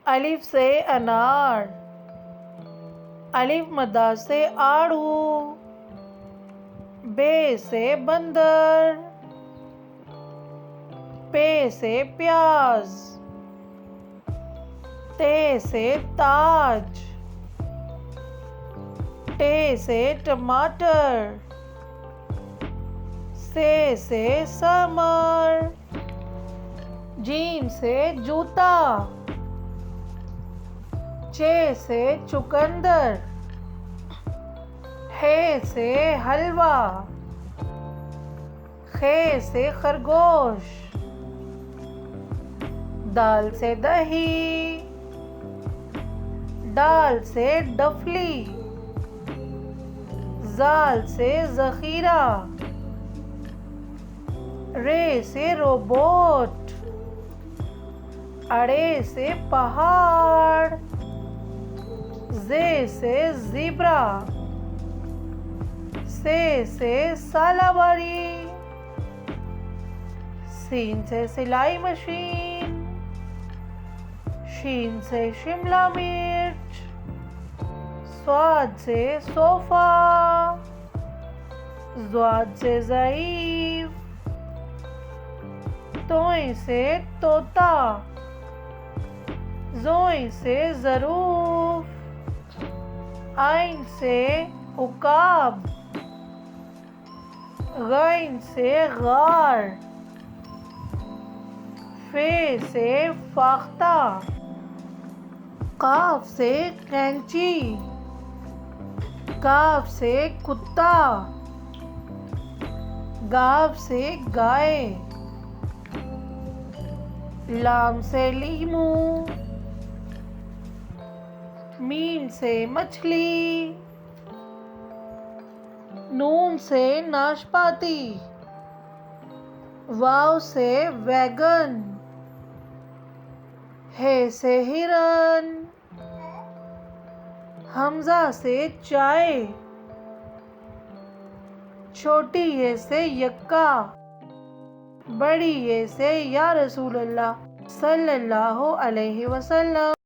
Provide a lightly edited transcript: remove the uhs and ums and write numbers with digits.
अलिफ से अनार, अलिफ मद्दा से आड़ू, बे से बंदर, पे से प्याज, ते से ताज, टे से टमाटर, से समर, जीम से जूता, चे से चुकंदर, हे से हलवा, खे से खरगोश, दाल से दही, डाल से डफली, जाल से जखीरा, रे से रोबोट, अड़े से पहाड़, जे से ज़ीब्रा, से सालाबारी, सीन से सिलाई मशीन, शीन से शिमला मिर्च, स्वाद से सोफा, ज़्वाद से ज़ईफ, तोय से तोता, जोय से ज़रूफ, आइन से उकाब, गैन से गार, फे से फाख्ता, काफ से कैंची, काफ से कुत्ता, गाव से गाय, लाम से लीमू, मीम से मछली, नून से नाशपाती, वाव से वैगन, हे से हिरन, हमजा से चाय, छोटी ये से यक्का, बड़ी ये से या रसूल अल्लाह सल्लल्लाहु अलैहि वसल्लम।